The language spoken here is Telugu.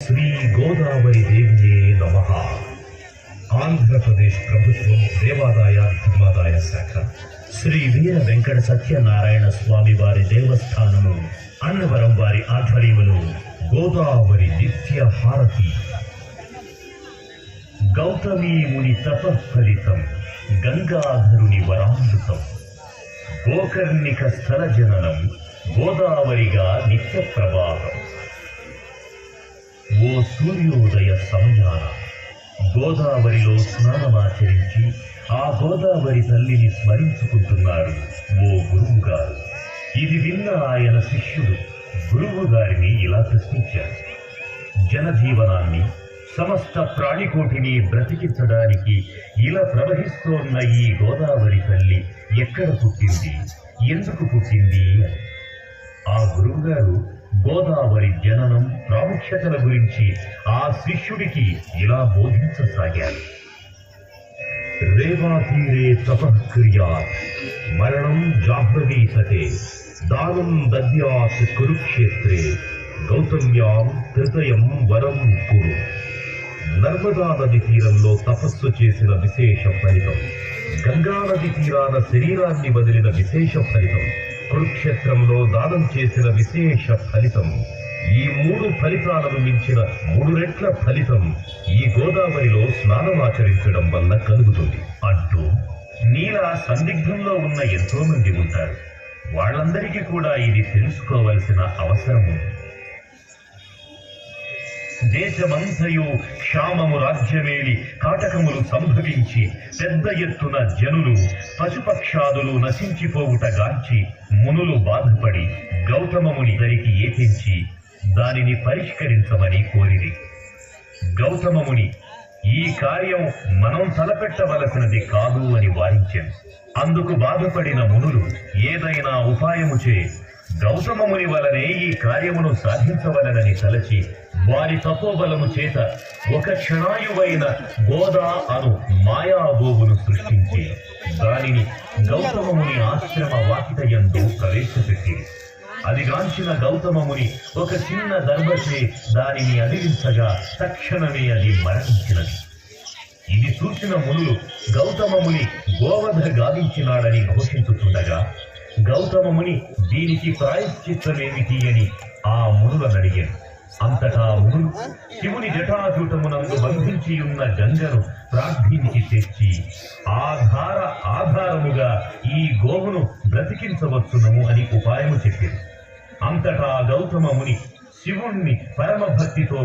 శ్రీ గోదావరి దేవియే నమః. ఆంధ్రప్రదేశ్ ప్రభుత్వం దేవాదాయ ధర్మాదాయ శాఖ శ్రీ వీర వెంకట సత్యనారాయణ స్వామి వారి దేవస్థానము అన్నవరం వారి ఆధ్వర్యంలో గోదావరి నిత్య హారతి. గౌతమీ ముని తపఫలితం గంగాధరుని వరామృతం. గోకర్ణిక స్థల జననం గోదావరిగా నిత్య ప్రవాహం. ఓ సూర్యోదయ సమయాన గోదావరిలో స్నానమాచరించి ఆ గోదావరి తల్లిని స్మరించుకుంటున్నారు ఓ గురువు గారు. ఇది విన్న ఆయన శిష్యుడు గురువు గారిని ఇలా ప్రశ్నించారు: జనజీవనాన్ని, సమస్త ప్రాణికోటిని బ్రతికించడానికి ఇలా ప్రవహిస్తోన్న ఈ గోదావరి తల్లి ఎక్కడ పుట్టింది, ఎందుకు పుట్టింది అని. ఆ గురువుగారు గోదావరి జననం, ప్రాముఖ్యతల గురించి ఆ శిష్యుడికి ఇలా బోధించసాగారు. రేవాతీరే తపఃక్రియాత్ మరణం జాహ్నవీతతే దానం దద్యాత్ కురుక్షేత్రే గౌతమ్యాం హృదయం వరం కురు. నర్మదా నది తీరంలో తపస్సు చేసిన విశేష ఫలితం, గంగా నది తీరాన శరీరాన్ని వదిలిన విశేష ఫలితం, కురుక్షేత్రంలో దానం చేసిన విశేష ఫలితం, ఈ 3 ఫలితాలను మించిన 3 రెట్ల ఫలితం ఈ గోదావరిలో స్నానమాచరించడం వల్ల కలుగుతుంది అంటూ నీలా సందిగ్ధంలో ఉన్న ఎంతో మంది ఉంటారు. వాళ్ళందరికీ కూడా ఇది తెలుసుకోవలసిన అవసరం ఉంది. దేశమంతయు క్షామము రాజ్యమేలి కాటకములు సంభవించి పెద్ద ఎత్తున జనులు పశుపక్షాదులు నశించిపోవుట గాంచి మునులు బాధపడి గౌతమముని దరికి ఏపించి దానిని పరిష్కరించమని కోరిరి. గౌతమముని ఈ కార్యం మనం తలపెట్టవలసినది కాదు అని వారించారు. అందుకు బాధపడిన మునులు ఏదైనా ఉపాయముచే గౌతమముని వలనే ఈ కార్యమును సాధించవలనని తలచి వారి తపోబలము చేత ఒక క్షణాయువైన గోదా అను మాయాగోవును సృష్టించి దానిని గౌతమముని ఆశ్రమ వాకిటయందు ప్రవేశపెట్టి అదిగాంచిన గౌతమముని ఒక చిన్న దర్భచే దానిని అదిలించగా తక్షణమే అది మరణించినది. ఇది చూసిన మునులు గౌతమముని గోవధ గావించినాడని ఘోషించుతుండగా గౌతమముని దీనికి ప్రాయశ్చిత్తమేమిటి అని ఆ మునులను అడిగారు. అంతటా మునులు శివుని జటాజూటమునందు బంధించి ఉన్న గంగను ప్రార్థించి తెచ్చి ఆధారముగా ఈ గోవును బ్రతికించవచ్చును అని ఉపాయము చెప్పారు. అంతటా గౌతమ ముని శివుణ్ణి పరమ భక్తితో